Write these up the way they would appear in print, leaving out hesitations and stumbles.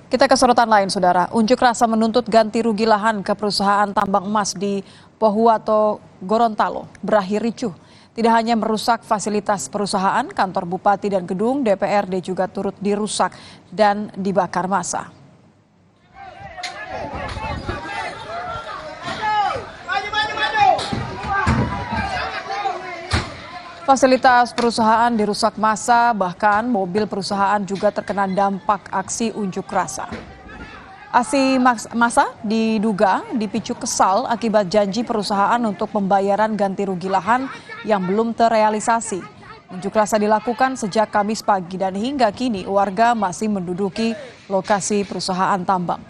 Kita ke sorotan lain, Saudara. Unjuk rasa menuntut ganti rugi lahan ke perusahaan tambang emas di Pohuwato, Gorontalo berakhir ricuh. Tidak hanya merusak fasilitas perusahaan, kantor bupati dan gedung DPRD juga turut dirusak dan dibakar massa. Fasilitas perusahaan dirusak massa, bahkan mobil perusahaan juga terkena dampak aksi unjuk rasa. Aksi massa diduga dipicu kesal akibat janji perusahaan untuk pembayaran ganti rugi lahan yang belum terrealisasi. Unjuk rasa dilakukan sejak Kamis pagi dan hingga kini warga masih menduduki lokasi perusahaan tambang.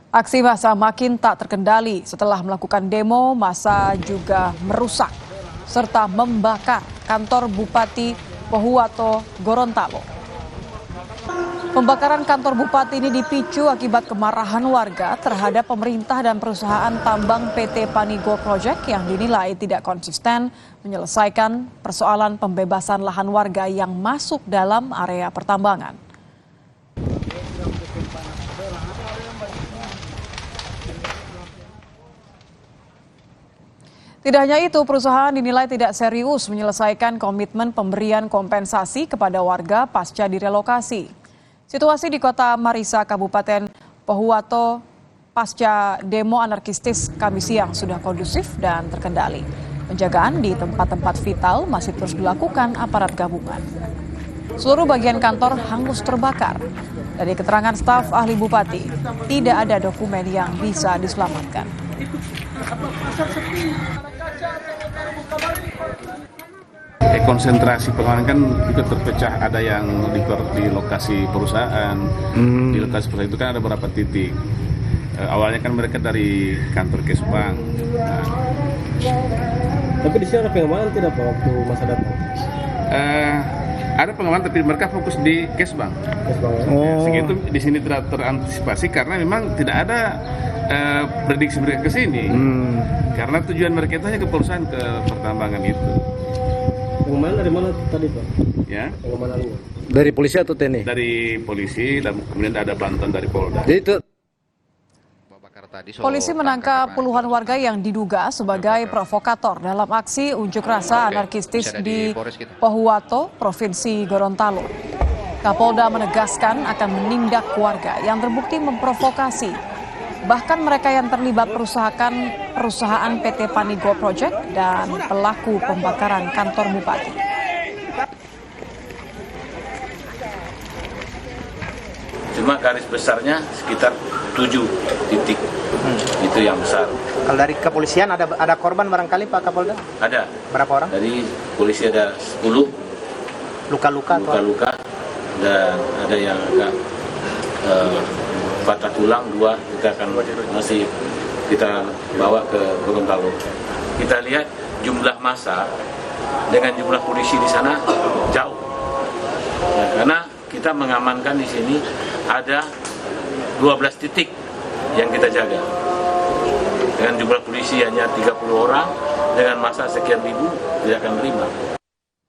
Aksi massa makin tak terkendali setelah melakukan demo. Massa juga merusak serta membakar kantor Bupati Pohuwato, Gorontalo. Pembakaran kantor bupati ini dipicu akibat kemarahan warga terhadap pemerintah dan perusahaan tambang PT Panigo Project yang dinilai tidak konsisten menyelesaikan persoalan pembebasan lahan warga yang masuk dalam area pertambangan. Tidak hanya itu, perusahaan dinilai tidak serius menyelesaikan komitmen pemberian kompensasi kepada warga pasca direlokasi. Situasi di Kota Marissa, Kabupaten Pohuwato pasca demo anarkistis Kamis siang sudah kondusif dan terkendali. Penjagaan di tempat-tempat vital masih terus dilakukan aparat gabungan. Seluruh bagian kantor hangus terbakar. Dari keterangan staf ahli bupati, tidak ada dokumen yang bisa diselamatkan. Konsentrasi pengawalan kan juga terpecah, ada yang di lokasi perusahaan. Di lokasi perusahaan itu kan ada beberapa titik. Awalnya kan mereka dari kantor Kesbang. Tapi di sini ada pengamanan tidak Pak waktu masa datang? Ada pengamanan tapi mereka fokus di Kesbang. Segitu di sini tidak terantisipasi karena memang tidak ada prediksi mereka ke sini. Karena tujuan mereka itu hanya ke perusahaan, ke pertambangan itu. Pengamanan dari mana tadi Pak? Ya. Pengamanannya? Dari polisi atau TNI? Dari polisi dan kemudian ada bantuan dari Polda. Jadi itu Polisi menangkap puluhan warga yang diduga sebagai provokator dalam aksi unjuk rasa anarkistis di Pohuwato, Provinsi Gorontalo. Kapolda menegaskan akan menindak warga yang terbukti memprovokasi. Bahkan mereka yang terlibat perusahaan PT Panigo Project dan pelaku pembakaran kantor bupati. Cuma garis besarnya sekitar 7 titik, itu yang besar. Kalau dari kepolisian ada korban barangkali Pak Kapolda? Ada. Berapa orang? Dari polisi ada 10 luka-luka dan ada yang agak patah tulang 2, kita akan masih kita bawa ke Gorontalo. Kita lihat jumlah massa dengan jumlah polisi di sana jauh. Ya, karena kita mengamankan di sini ada 12 titik yang kita jaga. Dengan jumlah polisi hanya 30 orang, dengan massa sekian ribu tidak akan terima.